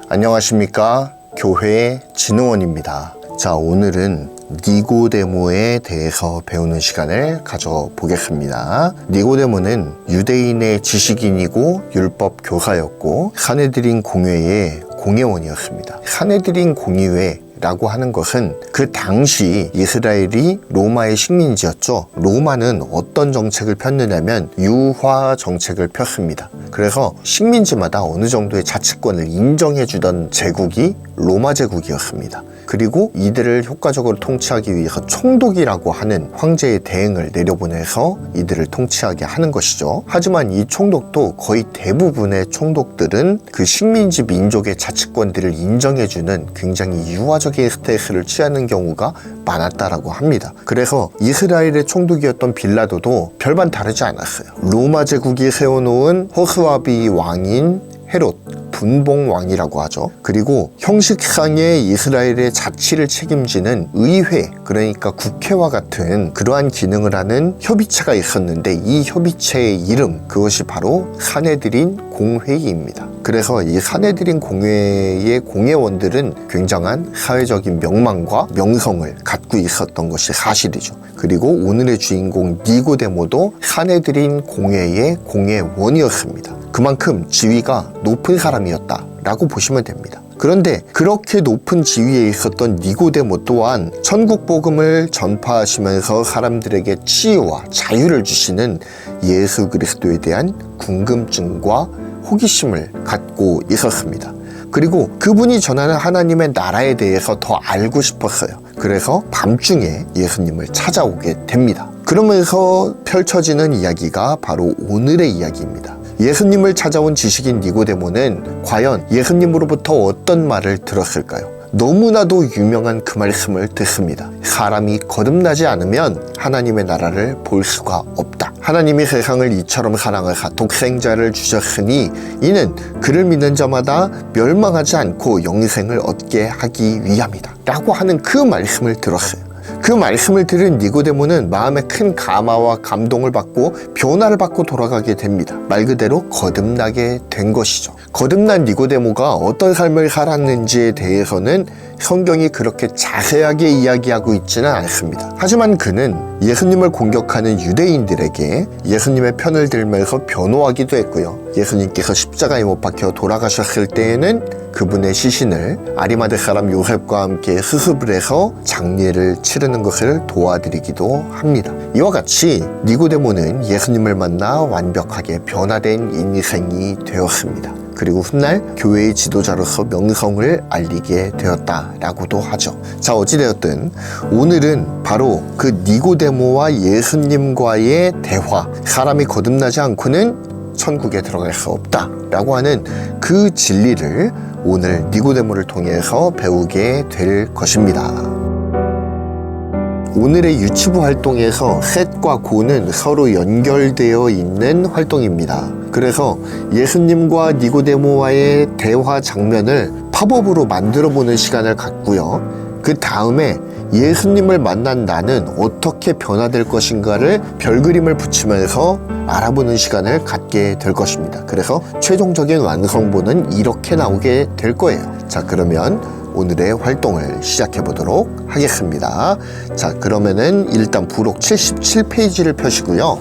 안녕하십니까, 교회 진흥원입니다. 자, 오늘은 니고데모에 대해서 배우는 시간을 가져보겠습니다. 니고데모는 유대인의 지식인이고 율법 교사였고 사내들인 공회의 공회원이었습니다. 사내들인 공의회 라고 하는 것은 그 당시 이스라엘이 로마의 식민지였죠. 로마는 어떤 정책을 폈느냐면 유화 정책을 폈습니다. 그래서 식민지마다 어느 정도의 자치권을 인정해주던 제국이 로마 제국이었습니다. 그리고 이들을 효과적으로 통치하기 위해서 총독이라고 하는 황제의 대행을 내려보내서 이들을 통치하게 하는 것이죠. 하지만 이 총독도 거의 대부분의 총독들은 그 식민지 민족의 자치권들을 인정해주는 굉장히 유화적인 스탠스를 취하는 경우가 많았다라고 합니다. 그래서 이스라엘의 총독이었던 빌라도도 별반 다르지 않았어요. 로마 제국이 세워놓은 호스와비 왕인 헤롯, 분봉왕이라고 하죠. 그리고 형식상의 이스라엘의 자치를 책임지는 의회, 그러니까 국회와 같은 그러한 기능을 하는 협의체가 있었는데 이 협의체의 이름, 그것이 바로 사내들인 공회의입니다. 그래서 이 사내들인 공회의 공회원들은 굉장한 사회적인 명망과 명성을 갖고 있었던 것이 사실이죠. 그리고 오늘의 주인공 니고데모도 사내들인 공회의 공회원이었습니다. 그만큼 지위가 높은 사람이었다 라고 보시면 됩니다. 그런데 그렇게 높은 지위에 있었던 니고데모 또한 천국 복음을 전파하시면서 사람들에게 치유와 자유를 주시는 예수 그리스도에 대한 궁금증과 호기심을 갖고 있었습니다. 그리고 그분이 전하는 하나님의 나라에 대해서 더 알고 싶었어요. 그래서 밤중에 예수님을 찾아오게 됩니다. 그러면서 펼쳐지는 이야기가 바로 오늘의 이야기입니다. 예수님을 찾아온 지식인 니고데모는 과연 예수님으로부터 어떤 말을 들었을까요? 너무나도 유명한 그 말씀을 듣습니다. 사람이 거듭나지 않으면 하나님의 나라를 볼 수가 없다. 하나님이 세상을 이처럼 사랑하사 독생자를 주셨으니 이는 그를 믿는 자마다 멸망하지 않고 영생을 얻게 하기 위함이다 라고 하는 그 말씀을 들었어요. 그 말씀을 들은 니고데모는 마음에 큰 감화와 감동을 받고 변화를 받고 돌아가게 됩니다. 말 그대로 거듭나게 된 것이죠. 거듭난 니고데모가 어떤 삶을 살았는지에 대해서는 성경이 그렇게 자세하게 이야기하고 있지는 않습니다. 하지만 그는 예수님을 공격하는 유대인들에게 예수님의 편을 들면서 변호하기도 했고요. 예수님께서 십자가에 못 박혀 돌아가셨을 때에는 그분의 시신을 아리마대 사람 요셉과 함께 수습을 해서 장례를 치르는 것을 도와드리기도 합니다. 이와 같이 니고데모는 예수님을 만나 완벽하게 변화된 인생이 되었습니다. 그리고 훗날 교회의 지도자로서 명성을 알리게 되었다라고도 하죠. 자, 어찌되었든 오늘은 바로 그 니고데모와 예수님과의 대화, 사람이 거듭나지 않고는 천국에 들어갈 수 없다라고 하는 그 진리를 오늘 니고데모를 통해서 배우게 될 것입니다. 오늘의 유치부 활동에서 셋과 고는 서로 연결되어 있는 활동입니다. 그래서 예수님과 니고데모와의 대화 장면을 팝업으로 만들어 보는 시간을 갖고요. 그 다음에 예수님을 만난 나는 어떻게 변화될 것인가를 별그림을 붙이면서 알아보는 시간을 갖게 될 것입니다. 그래서 최종적인 완성본은 이렇게 나오게 될 거예요. 자, 그러면 오늘의 활동을 시작해 보도록 하겠습니다. 자, 그러면은 일단 부록 77페이지를 펴시고요.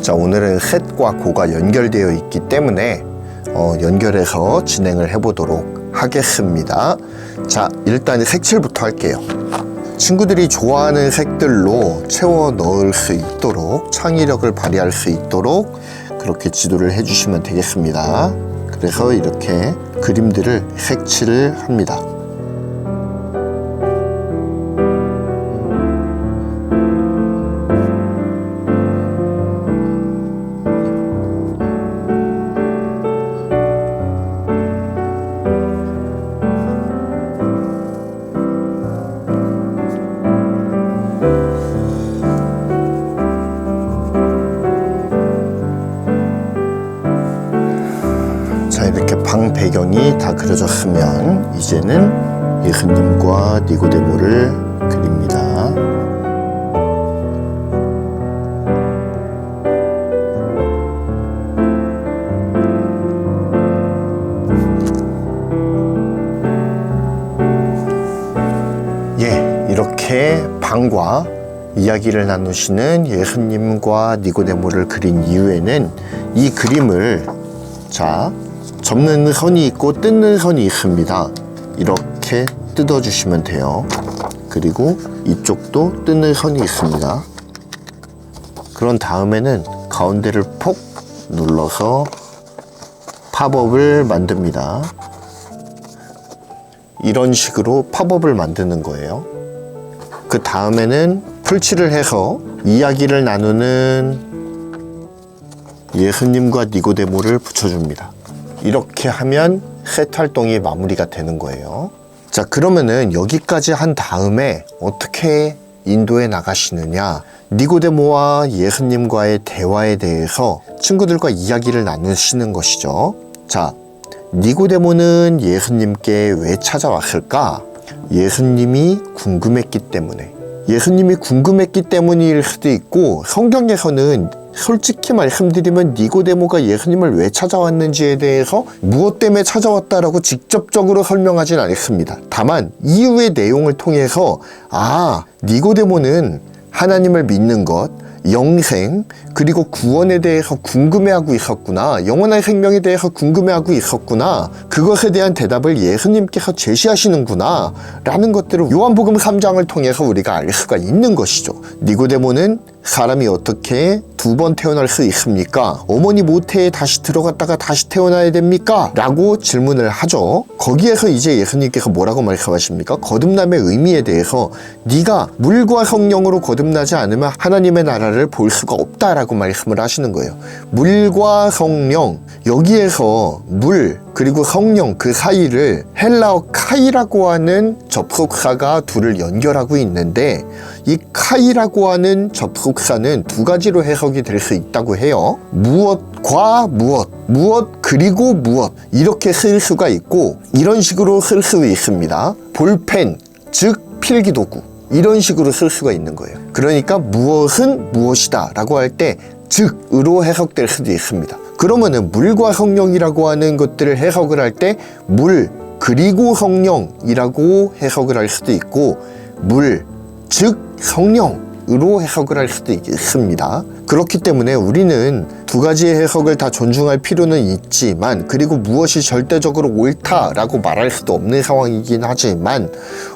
자, 오늘은 셋과 고가 연결되어 있기 때문에 연결해서 진행을 해보도록 하겠습니다. 자, 일단 색칠부터 할게요. 친구들이 좋아하는 색들로 채워 넣을 수 있도록, 창의력을 발휘할 수 있도록 그렇게 지도를 해주시면 되겠습니다. 그래서 이렇게 그림들을 색칠을 합니다. 방 배경이 다 그려졌으면 이제는 예수님과 니고데모를 그립니다. 이야기를 나누시는 예수님과 니고데모를 그린 이유에는 이 그림을 접는 선이 있고 뜯는 선이 있습니다. 이렇게 뜯어주시면 돼요. 그리고 이쪽도 뜯는 선이 있습니다. 그런 다음에는 가운데를 폭 눌러서 팝업을 만듭니다. 이런 식으로 팝업을 만드는 거예요. 그 다음에는 풀칠을 해서 이야기를 나누는 예수님과 니고데모를 붙여줍니다. 이렇게 하면 셋 활동이 마무리가 되는 거예요. 자, 그러면은 여기까지 한 다음에 어떻게 인도에 나가시느냐? 니고데모와 예수님과의 대화에 대해서 친구들과 이야기를 나누시는 것이죠. 자, 니고데모는 예수님께 왜 찾아왔을까? 예수님이 궁금했기 때문에. 예수님이 궁금했기 때문일 수도 있고, 성경에서는 솔직히 말씀드리면 니고데모가 예수님을 왜 찾아왔는지에 대해서 무엇 때문에 찾아왔다라고 직접적으로 설명하진 않습니다. 다만 이후의 내용을 통해서 니고데모는 하나님을 믿는 것, 영생, 그리고 구원에 대해서 궁금해하고 있었구나. 영원한 생명에 대해서 궁금해하고 있었구나. 그것에 대한 대답을 예수님께서 제시하시는구나. 라는 것들을 요한복음 3장을 통해서 우리가 알 수가 있는 것이죠. 니고데모는 사람이 어떻게 두 번 태어날 수 있습니까? 어머니 모태에 다시 들어갔다가 다시 태어나야 됩니까? 라고 질문을 하죠. 거기에서 이제 예수님께서 뭐라고 말씀하십니까? 거듭남의 의미에 대해서 네가 물과 성령으로 거듭나지 않으면 하나님의 나라를 볼 수가 없다라고 말씀을 하시는 거예요. 물과 성령, 여기에서 물 그리고 성령 그 사이를 헬라어 카이라고 하는 접속사가 둘을 연결하고 있는데, 이 카이라고 하는 접속사는 두 가지로 해석이 될 수 있다고 해요. 무엇과 무엇, 무엇 그리고 무엇, 이렇게 쓸 수가 있고, 이런 식으로 쓸 수 있습니다. 볼펜, 즉 필기도구, 이런 식으로 쓸 수가 있는 거예요. 그러니까 무엇은 무엇이다 라고 할 때 즉으로 해석될 수도 있습니다. 그러면은 물과 성령이라고 하는 것들을 해석을 할 때 물 그리고 성령이라고 해석을 할 수도 있고, 물 즉 성령으로 해석을 할 수도 있습니다. 그렇기 때문에 우리는 두 가지의 해석을 다 존중할 필요는 있지만, 그리고 무엇이 절대적으로 옳다라고 말할 수도 없는 상황이긴 하지만,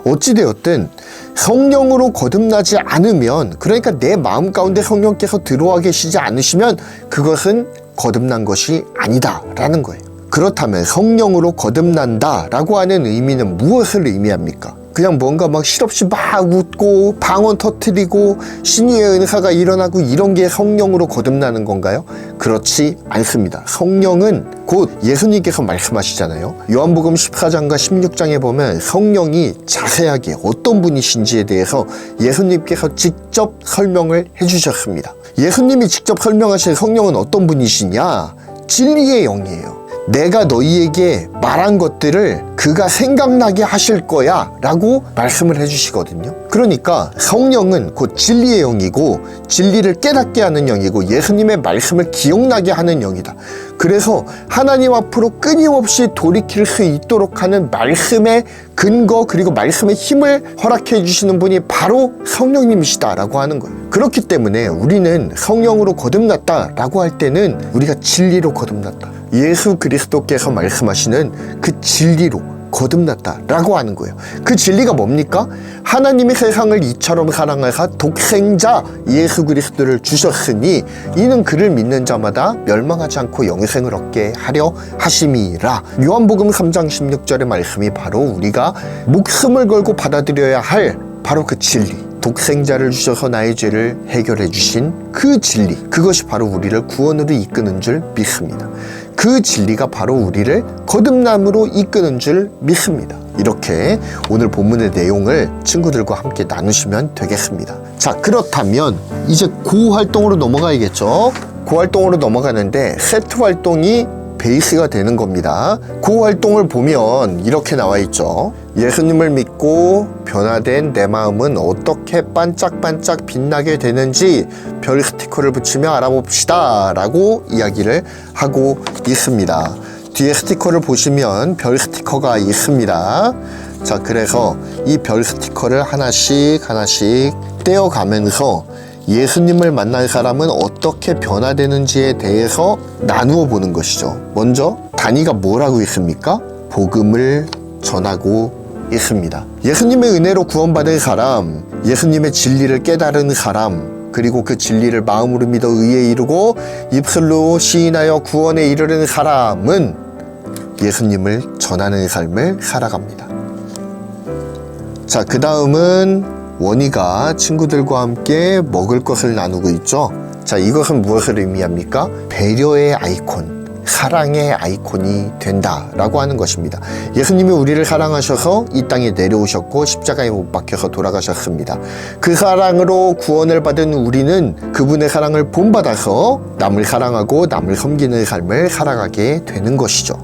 어찌되었든 성령으로 거듭나지 않으면, 그러니까 내 마음 가운데 성령께서 들어와 계시지 않으시면 그것은 거듭난 것이 아니다 라는 거예요. 그렇다면 성령으로 거듭난다 라고 하는 의미는 무엇을 의미합니까? 그냥 뭔가 막 실없이 막 웃고 방언 터뜨리고 신유의 은사가 일어나고 이런 게 성령으로 거듭나는 건가요? 그렇지 않습니다. 성령은 곧 예수님께서 말씀하시잖아요. 요한복음 14장과 16장에 보면 성령이 자세하게 어떤 분이신지에 대해서 예수님께서 직접 설명을 해주셨습니다. 예수님이 직접 설명하신 성령은 어떤 분이시냐? 진리의 영이에요. 내가 너희에게 말한 것들을 그가 생각나게 하실 거야 라고 말씀을 해주시거든요. 그러니까 성령은 곧 진리의 영이고, 진리를 깨닫게 하는 영이고, 예수님의 말씀을 기억나게 하는 영이다. 그래서 하나님 앞으로 끊임없이 돌이킬 수 있도록 하는 말씀의 근거, 그리고 말씀의 힘을 허락해 주시는 분이 바로 성령님이시다 라고 하는 거예요. 그렇기 때문에 우리는 성령으로 거듭났다 라고 할 때는 우리가 진리로 거듭났다, 예수 그리스도께서 말씀하시는 그 진리로 거듭났다 라고 하는 거예요. 그 진리가 뭡니까? 하나님이 세상을 이처럼 사랑하사 독생자 예수 그리스도를 주셨으니 이는 그를 믿는 자마다 멸망하지 않고 영생을 얻게 하려 하심이라. 요한복음 3장 16절의 말씀이 바로 우리가 목숨을 걸고 받아들여야 할 바로 그 진리, 독생자를 주셔서 나의 죄를 해결해 주신 그 진리, 그것이 바로 우리를 구원으로 이끄는 줄 믿습니다. 그 진리가 바로 우리를 거듭남으로 이끄는 줄 믿습니다. 이렇게 오늘 본문의 내용을 친구들과 함께 나누시면 되겠습니다. 자, 그렇다면 이제 고 활동으로 넘어가야겠죠. 고 활동으로 넘어가는데 세트 활동이 베이스가 되는 겁니다. 그 활동을 보면 이렇게 나와 있죠. 예수님을 믿고 변화된 내 마음은 어떻게 반짝반짝 빛나게 되는지 별 스티커를 붙이며 알아봅시다 라고 이야기를 하고 있습니다. 뒤에 스티커를 보시면 별 스티커가 있습니다. 자, 그래서 이 별 스티커를 하나씩 업되어 가면서 예수님을 만난 사람은 어떻게 변화되는지에 대해서 나누어 보는 것이죠. 먼저 다니가 뭐라고 있습니까? 복음을 전하고 있습니다. 예수님의 은혜로 구원받은 사람, 예수님의 진리를 깨달은 사람, 그리고 그 진리를 마음으로 믿어 의에 이르고 입술로 시인하여 구원에 이르는 사람은 예수님을 전하는 삶을 살아갑니다. 자, 그 다음은 원희가 친구들과 함께 먹을 것을 나누고 있죠. 자, 이것은 무엇을 의미합니까? 배려의 아이콘, 사랑의 아이콘이 된다라고 하는 것입니다. 예수님이 우리를 사랑하셔서 이 땅에 내려오셨고 십자가에 못 박혀서 돌아가셨습니다. 그 사랑으로 구원을 받은 우리는 그분의 사랑을 본받아서 남을 사랑하고 남을 섬기는 삶을 살아가게 되는 것이죠.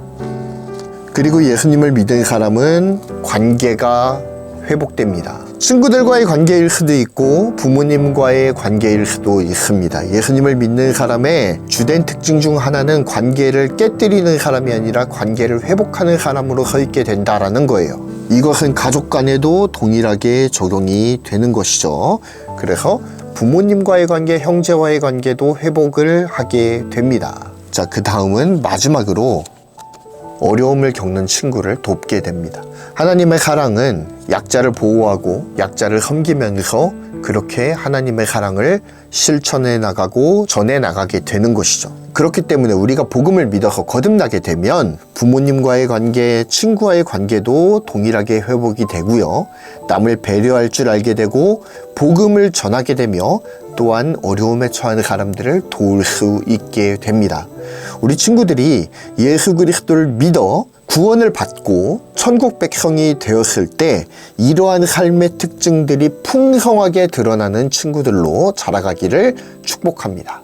그리고 예수님을 믿은 사람은 관계가 회복됩니다. 친구들과의 관계일 수도 있고 부모님과의 관계일 수도 있습니다. 예수님을 믿는 사람의 주된 특징 중 하나는 관계를 깨뜨리는 사람이 아니라 관계를 회복하는 사람으로 서 있게 된다라는 거예요. 이것은 가족 간에도 동일하게 적용이 되는 것이죠. 그래서 부모님과의 관계, 형제와의 관계도 회복을 하게 됩니다. 자, 그 다음은 마지막으로 어려움을 겪는 친구를 돕게 됩니다. 하나님의 사랑은 약자를 보호하고 약자를 섬기면서 그렇게 하나님의 사랑을 실천해 나가고 전해 나가게 되는 것이죠. 그렇기 때문에 우리가 복음을 믿어서 거듭나게 되면 부모님과의 관계, 친구와의 관계도 동일하게 회복이 되고요. 남을 배려할 줄 알게 되고 복음을 전하게 되며 또한 어려움에 처한 사람들을 도울 수 있게 됩니다. 우리 친구들이 예수 그리스도를 믿어 구원을 받고 천국 백성이 되었을 때 이러한 삶의 특징들이 풍성하게 드러나는 친구들로 자라가기를 축복합니다.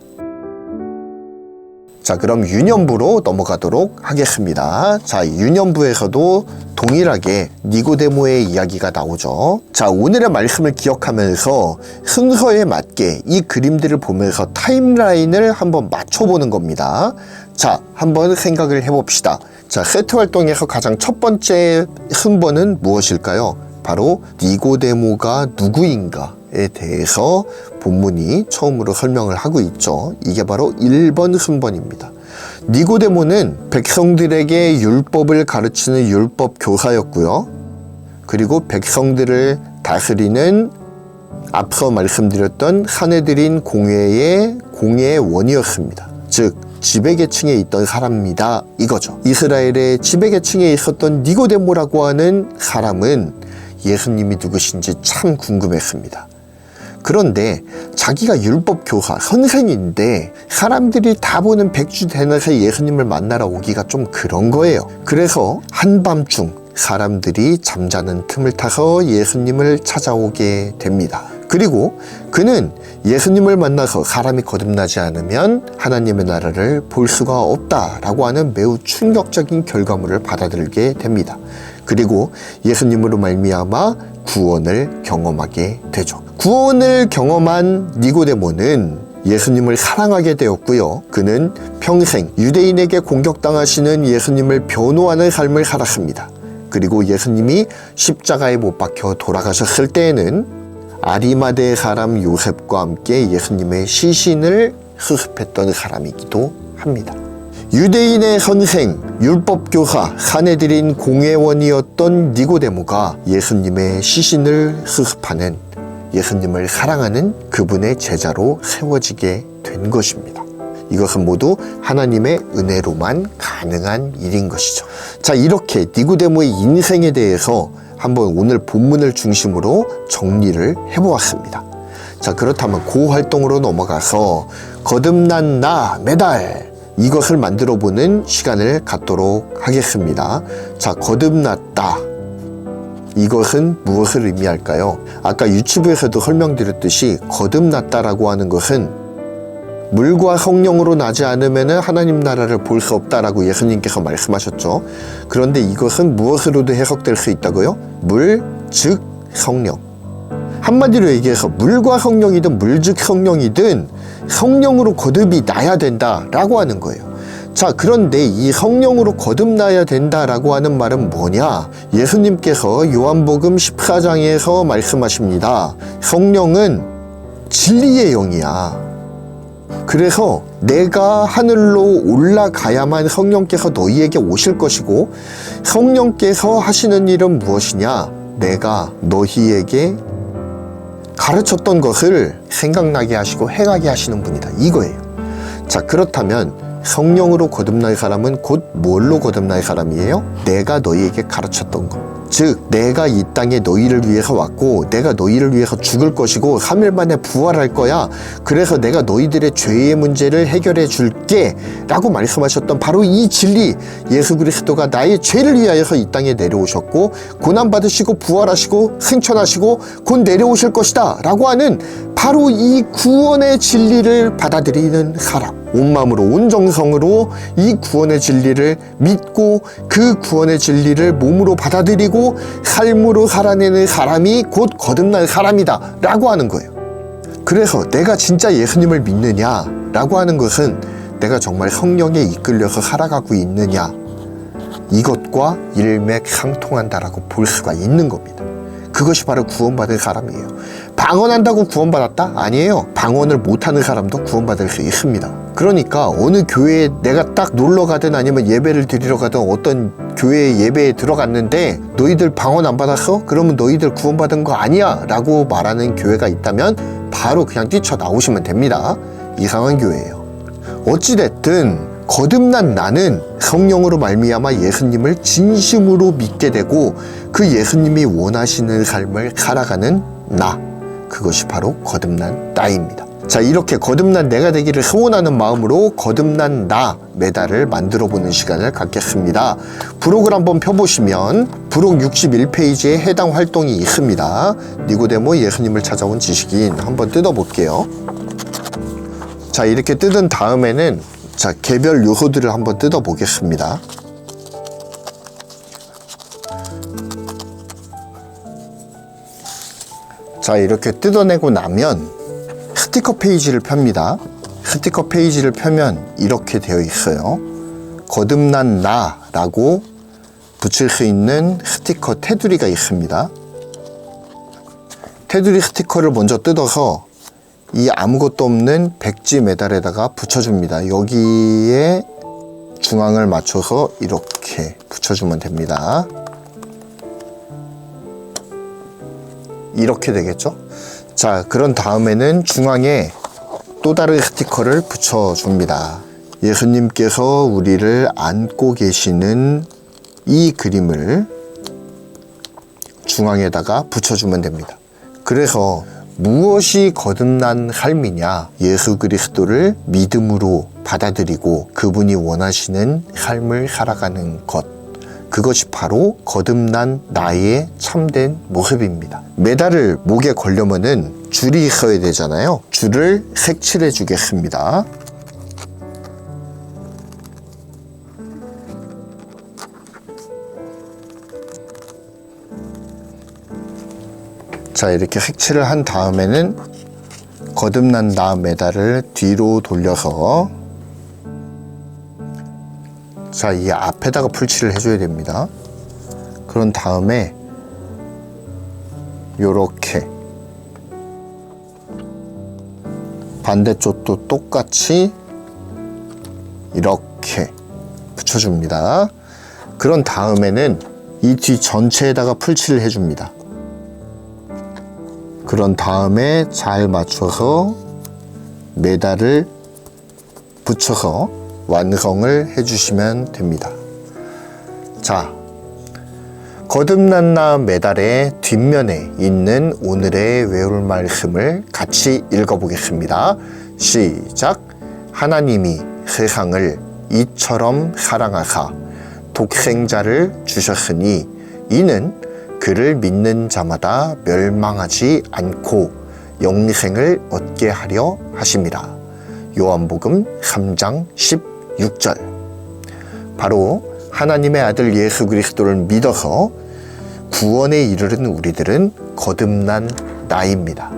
자, 그럼 유년부로 넘어가도록 하겠습니다. 자, 유년부에서도 동일하게 니고데모의 이야기가 나오죠. 자, 오늘의 말씀을 기억하면서 순서에 맞게 이 그림들을 보면서 타임라인을 한번 맞춰보는 겁니다. 자, 한번 생각을 해봅시다. 자, 세트 활동에서 가장 첫 번째 순번은 무엇일까요? 바로 니고데모가 누구인가에 대해서 본문이 처음으로 설명을 하고 있죠. 이게 바로 1번 순번입니다. 니고데모는 백성들에게 율법을 가르치는 율법 교사였고요. 그리고 백성들을 다스리는 앞서 말씀드렸던 사내들인 공회의 공회원이었습니다. 즉 지배계층에 있던 사람입니다. 이거죠. 이스라엘의 지배계층에 있었던 니고데모라고 하는 사람은 예수님이 누구신지 참 궁금했습니다. 그런데 자기가 율법 교사, 선생인데 사람들이 다 보는 백주대낮에 예수님을 만나러 오기가 좀 그런 거예요. 그래서 한밤중 사람들이 잠자는 틈을 타서 예수님을 찾아오게 됩니다. 그리고 그는 예수님을 만나서 사람이 거듭나지 않으면 하나님의 나라를 볼 수가 없다라고 하는 매우 충격적인 결과물을 받아들이게 됩니다. 그리고 예수님으로 말미암아 구원을 경험하게 되죠. 구원을 경험한 니고데모는 예수님을 사랑하게 되었고요. 그는 평생 유대인에게 공격당하시는 예수님을 변호하는 삶을 살았습니다. 그리고 예수님이 십자가에 못 박혀 돌아가셨을 때에는 아리마대 사람 요셉과 함께 예수님의 시신을 수습했던 사람이기도 합니다. 유대인의 선생, 율법교사, 사내들인 공회원이었던 니고데모가 예수님의 시신을 수습하는, 예수님을 사랑하는 그분의 제자로 세워지게 된 것입니다. 이것은 모두 하나님의 은혜로만 가능한 일인 것이죠. 자, 이렇게 니고데모의 인생에 대해서 한번 오늘 본문을 중심으로 정리를 해보았습니다. 자, 그렇다면 그 활동으로 넘어가서 거듭난 나 매달 이것을 만들어 보는 시간을 갖도록 하겠습니다. 자, 거듭났다. 이것은 무엇을 의미할까요? 아까 유튜브에서도 설명드렸듯이 거듭났다라고 하는 것은 물과 성령으로 나지 않으면 하나님 나라를 볼 수 없다라고 예수님께서 말씀하셨죠. 그런데 이것은 무엇으로도 해석될 수 있다고요? 물, 즉 성령. 한마디로 얘기해서 물과 성령이든 물, 즉 성령이든 성령으로 거듭이 나야 된다라고 하는 거예요. 자, 그런데 이 성령으로 거듭나야 된다라고 하는 말은 뭐냐? 예수님께서 요한복음 14장에서 말씀하십니다. 성령은 진리의 영이야. 그래서 내가 하늘로 올라가야만 성령께서 너희에게 오실 것이고, 성령께서 하시는 일은 무엇이냐? 내가 너희에게 가르쳤던 것을 생각나게 하시고 행하게 하시는 분이다, 이거예요. 자, 그렇다면 성령으로 거듭날 사람은 곧 뭘로 거듭날 사람이에요? 내가 너희에게 가르쳤던 것. 즉, 내가 이 땅에 너희를 위해서 왔고 내가 너희를 위해서 죽을 것이고 3일 만에 부활할 거야. 그래서 내가 너희들의 죄의 문제를 해결해 줄게 라고 말씀하셨던 바로 이 진리, 예수 그리스도가 나의 죄를 위하여서 이 땅에 내려오셨고 고난받으시고 부활하시고 승천하시고 곧 내려오실 것이다 라고 하는 바로 이 구원의 진리를 받아들이는 사람, 온 마음으로 온 정성으로 이 구원의 진리를 믿고 그 구원의 진리를 몸으로 받아들이고 삶으로 살아내는 사람이 곧 거듭날 사람이다 라고 하는 거예요. 그래서 내가 진짜 예수님을 믿느냐 라고 하는 것은 내가 정말 성령에 이끌려서 살아가고 있느냐, 이것과 일맥상통한다라고 볼 수가 있는 겁니다. 그것이 바로 구원받은 사람이에요. 방언한다고 구원받았다? 아니에요. 방언을 못하는 사람도 구원받을 수 있습니다. 그러니까 어느 교회에 내가 딱 놀러 가든 아니면 예배를 드리러 가든 어떤 교회 예배에 들어갔는데 너희들 방언 안 받았어? 그러면 너희들 구원받은 거 아니야 라고 말하는 교회가 있다면 바로 그냥 뛰쳐나오시면 됩니다. 이상한 교회예요. 어찌됐든 거듭난 나는 성령으로 말미암아 예수님을 진심으로 믿게 되고 그 예수님이 원하시는 삶을 살아가는 나, 그것이 바로 거듭난 나입니다. 자, 이렇게 거듭난 내가 되기를 소원하는 마음으로 거듭난 나 메달을 만들어 보는 시간을 갖겠습니다. 부록을 한번 펴보시면 부록 61페이지에 해당 활동이 있습니다. 니고데모 예수님을 찾아온 지식인 한번 뜯어볼게요. 자, 이렇게 뜯은 다음에는 자, 개별 요소들을 한번 뜯어보겠습니다. 자, 이렇게 뜯어내고 나면 스티커 페이지를 펴니다. 스티커 페이지를 펴면 이렇게 되어 있어요. 거듭난 나라고 붙일 수 있는 스티커 테두리가 있습니다. 테두리 스티커를 먼저 뜯어서 이 아무것도 없는 백지 메달에다가 붙여줍니다. 여기에 중앙을 맞춰서 이렇게 붙여주면 됩니다. 이렇게 되겠죠? 자, 그런 다음에는 중앙에 또 다른 스티커를 붙여줍니다. 예수님께서 우리를 안고 계시는 이 그림을 중앙에다가 붙여주면 됩니다. 그래서 무엇이 거듭난 삶이냐? 예수 그리스도를 믿음으로 받아들이고 그분이 원하시는 삶을 살아가는 것, 그것이 바로 거듭난 나의 참된 모습입니다. 메달을 목에 걸려면은 줄이 있어야 되잖아요. 줄을 색칠해 주겠습니다. 자, 이렇게 색칠을 한 다음에는 거듭난 나 메달을 뒤로 돌려서 자, 이 앞에다가 풀칠을 해줘야 됩니다. 그런 다음에 요렇게 반대쪽도 똑같이 이렇게 붙여줍니다. 그런 다음에는 이 뒤 전체에다가 풀칠을 해줍니다. 그런 다음에 잘 맞춰서 메달을 붙여서 완성을 해주시면 됩니다. 자, 거듭난 나 메달의 뒷면에 있는 오늘의 외울 말씀을 같이 읽어보겠습니다. 시작! 하나님이 세상을 이처럼 사랑하사 독생자를 주셨으니 이는 그를 믿는 자마다 멸망하지 않고 영생을 얻게 하려 하심이라. 요한복음 3장 16절. 바로 하나님의 아들 예수 그리스도를 믿어서 구원에 이르는 우리들은 거듭난 나입니다.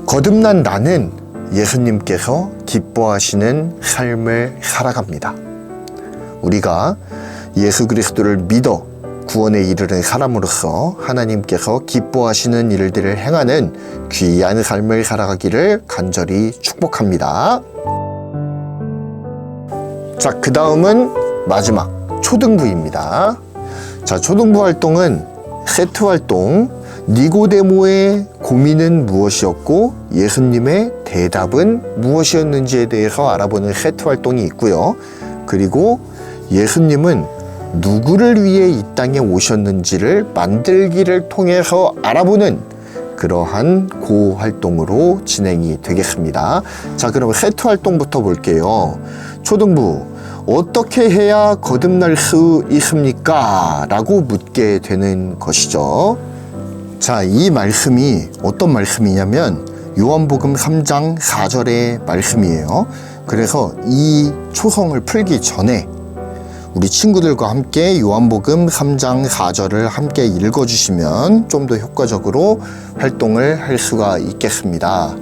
거듭난 나는 예수님께서 기뻐하시는 삶을 살아갑니다. 우리가 예수 그리스도를 믿어 구원에 이르는 사람으로서 하나님께서 기뻐하시는 일들을 행하는 귀한 삶을 살아가기를 간절히 축복합니다. 자, 그 다음은 마지막 초등부입니다. 자, 초등부 활동은 세트 활동, 니고데모의 고민은 무엇이었고 예수님의 대답은 무엇이었는지에 대해서 알아보는 세트 활동이 있고요. 그리고 예수님은 누구를 위해 이 땅에 오셨는지를 만들기를 통해서 알아보는 그러한 고 활동으로 진행이 되겠습니다. 자, 그럼 세트 활동부터 볼게요. 초등부, 어떻게 해야 거듭날 수 있습니까? 라고 묻게 되는 것이죠. 자, 이 말씀이 어떤 말씀이냐면 요한복음 3장 4절의 말씀이에요. 그래서 이 초성을 풀기 전에 우리 친구들과 함께 요한복음 3장 4절을 함께 읽어주시면 좀 더 효과적으로 활동을 할 수가 있겠습니다.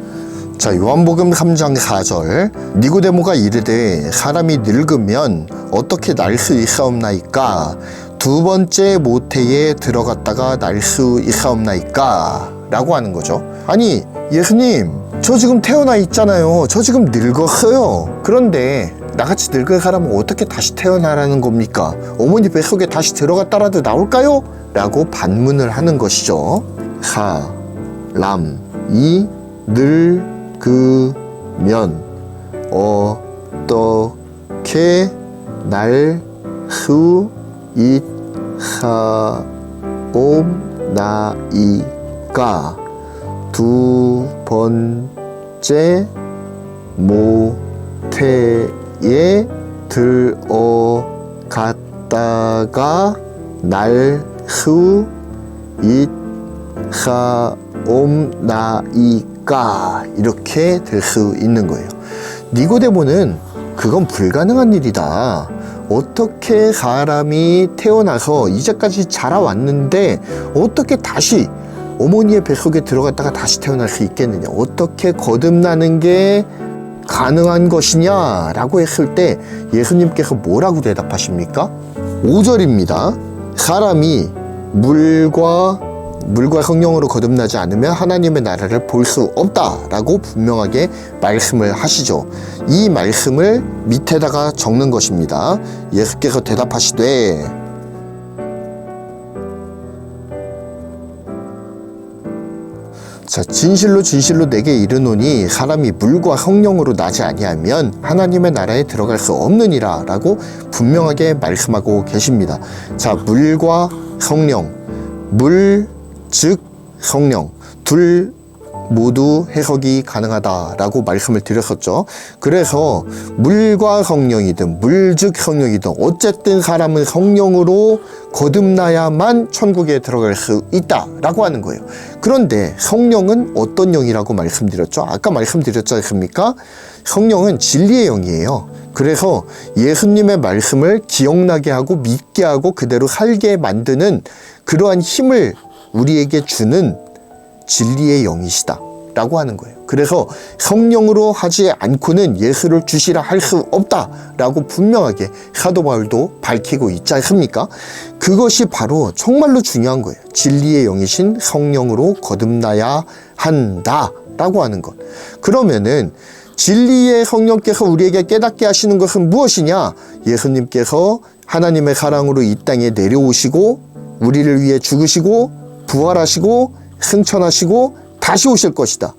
자, 요한복음 3장 4절, 니고데모가 이르되 사람이 늙으면 어떻게 날 수 있사옵나이까? 두 번째 모태에 들어갔다가 날 수 있사옵나이까? 라고 하는 거죠. 아니, 예수님, 저 지금 태어나 있잖아요. 저 지금 늙었어요. 그런데 나같이 늙은 사람은 어떻게 다시 태어나라는 겁니까? 어머니 뱃속에 다시 들어갔다라도 나올까요? 라고 반문을 하는 것이죠. 사람이 늙으면 어떻게 날 수 있사옵나이까? 두 번째 모태에 들어갔다가 날 수 있사옵나이까? 이렇게 될 수 있는 거예요. 니고데모는 그건 불가능한 일이다. 어떻게 사람이 태어나서 이제까지 자라왔는데 어떻게 다시 어머니의 뱃속에 들어갔다가 다시 태어날 수 있겠느냐? 어떻게 거듭나는 게 가능한 것이냐? 라고 했을 때 예수님께서 뭐라고 대답하십니까? 5절입니다. 사람이 물과 성령으로 거듭나지 않으면 하나님의 나라를 볼 수 없다라고 분명하게 말씀을 하시죠. 이 말씀을 밑에다가 적는 것입니다. 예수께서 대답하시되 자, 진실로 진실로 내게 이르노니 사람이 물과 성령으로 나지 아니하면 하나님의 나라에 들어갈 수 없느니라 라고 분명하게 말씀하고 계십니다. 자, 물과 성령, 물 즉 성령, 둘 모두 해석이 가능하다라고 말씀을 드렸었죠. 그래서 물과 성령이든 물 즉 성령이든 어쨌든 사람은 성령으로 거듭나야만 천국에 들어갈 수 있다라고 하는 거예요. 그런데 성령은 어떤 영이라고 말씀드렸죠? 아까 말씀드렸지 않습니까? 성령은 진리의 영이에요. 그래서 예수님의 말씀을 기억나게 하고 믿게 하고 그대로 살게 만드는 그러한 힘을 우리에게 주는 진리의 영이시다 라고 하는 거예요. 그래서 성령으로 하지 않고는 예수를 주시라 할 수 없다 라고 분명하게 사도 바울도 밝히고 있지 않습니까? 그것이 바로 정말로 중요한 거예요. 진리의 영이신 성령으로 거듭나야 한다 라고 하는 것. 그러면은 진리의 성령께서 우리에게 깨닫게 하시는 것은 무엇이냐? 예수님께서 하나님의 사랑으로 이 땅에 내려오시고 우리를 위해 죽으시고 부활하시고 승천하시고 다시 오실 것이다.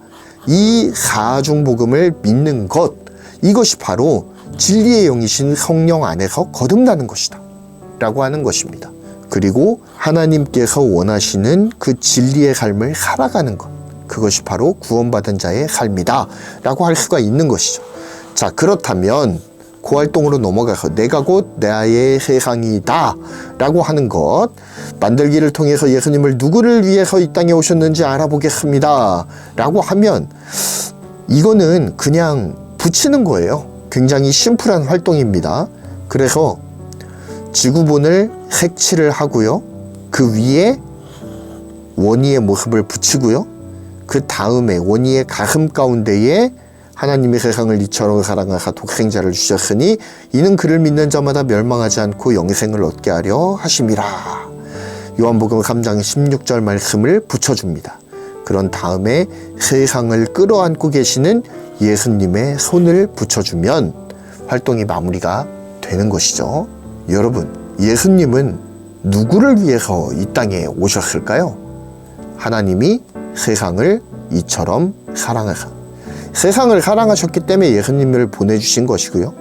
이 사중복음을 믿는 것, 이것이 바로 진리의 영이신 성령 안에서 거듭나는 것이다 라고 하는 것입니다. 그리고 하나님께서 원하시는 그 진리의 삶을 살아가는 것, 그것이 바로 구원받은 자의 삶이다 라고 할 수가 있는 것이죠. 자, 그렇다면 그 활동으로 넘어가서 내가 곧 나의 세상이다 라고 하는 것, 만들기를 통해서 예수님을 누구를 위해서 이 땅에 오셨는지 알아보겠습니다 라고 하면 이거는 그냥 붙이는 거예요. 굉장히 심플한 활동입니다. 그래서 지구본을 색칠을 하고요, 그 위에 원희의 모습을 붙이고요, 그 다음에 원희의 가슴 가운데에 하나님이 세상을 이처럼 사랑하사 독생자를 주셨으니 이는 그를 믿는 자마다 멸망하지 않고 영생을 얻게 하려 하심이라. 요한복음 3장 16절 말씀을 붙여줍니다. 그런 다음에 세상을 끌어안고 계시는 예수님의 손을 붙여주면 활동이 마무리가 되는 것이죠. 여러분, 예수님은 누구를 위해서 이 땅에 오셨을까요? 하나님이 세상을 이처럼 사랑하사, 세상을 사랑하셨기 때문에 예수님을 보내주신 것이고요.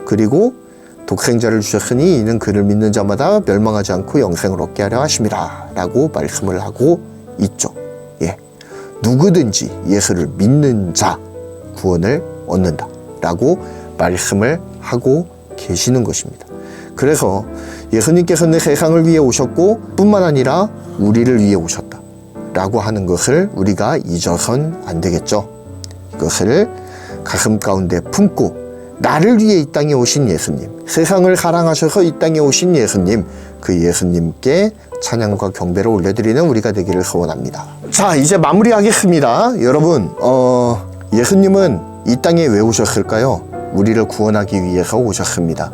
그리고 독생자를 주셨으니 이는 그를 믿는 자마다 멸망하지 않고 영생을 얻게 하려 하심이라 라고 말씀을 하고 있죠. 누구든지 예수를 믿는 자 구원을 얻는다 라고 말씀을 하고 계시는 것입니다. 그래서 예수님께서는 세상을 위해 오셨고 뿐만 아니라 우리를 위해 오셨다 라고 하는 것을 우리가 잊어선 안 되겠죠. 이것을 가슴 가운데 품고 나를 위해 이 땅에 오신 예수님, 세상을 사랑하셔서 이 땅에 오신 예수님, 그 예수님께 찬양과 경배를 올려드리는 우리가 되기를 소원합니다. 자, 이제 마무리하겠습니다. 여러분, 예수님은 이 땅에 왜 오셨을까요? 우리를 구원하기 위해서 오셨습니다.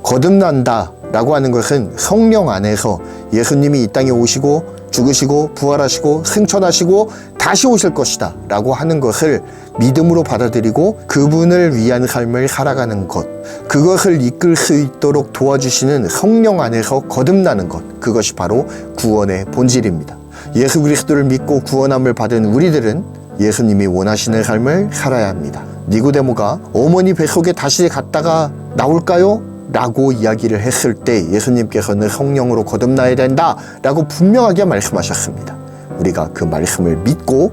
거듭난다 라고 하는 것은 성령 안에서 예수님이 이 땅에 오시고 죽으시고 부활하시고 승천하시고 다시 오실 것이다 라고 하는 것을 믿음으로 받아들이고 그분을 위한 삶을 살아가는 것, 그것을 이끌 수 있도록 도와주시는 성령 안에서 거듭나는 것, 그것이 바로 구원의 본질입니다. 예수 그리스도를 믿고 구원함을 받은 우리들은 예수님이 원하시는 삶을 살아야 합니다. 니고데모가 어머니 뱃속에 다시 갔다가 나올까요? 라고 이야기를 했을 때 예수님께서는 성령으로 거듭나야 된다 라고 분명하게 말씀하셨습니다. 우리가 그 말씀을 믿고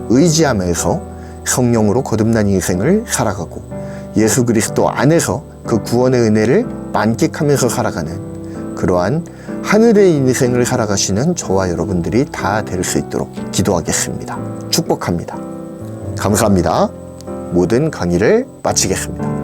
의지하면서 성령으로 거듭난 인생을 살아가고 예수 그리스도 안에서 그 구원의 은혜를 만끽하면서 살아가는 그러한 하늘의 인생을 살아가시는 저와 여러분들이 다 될 수 있도록 기도하겠습니다. 축복합니다. 감사합니다. 모든 강의를 마치겠습니다.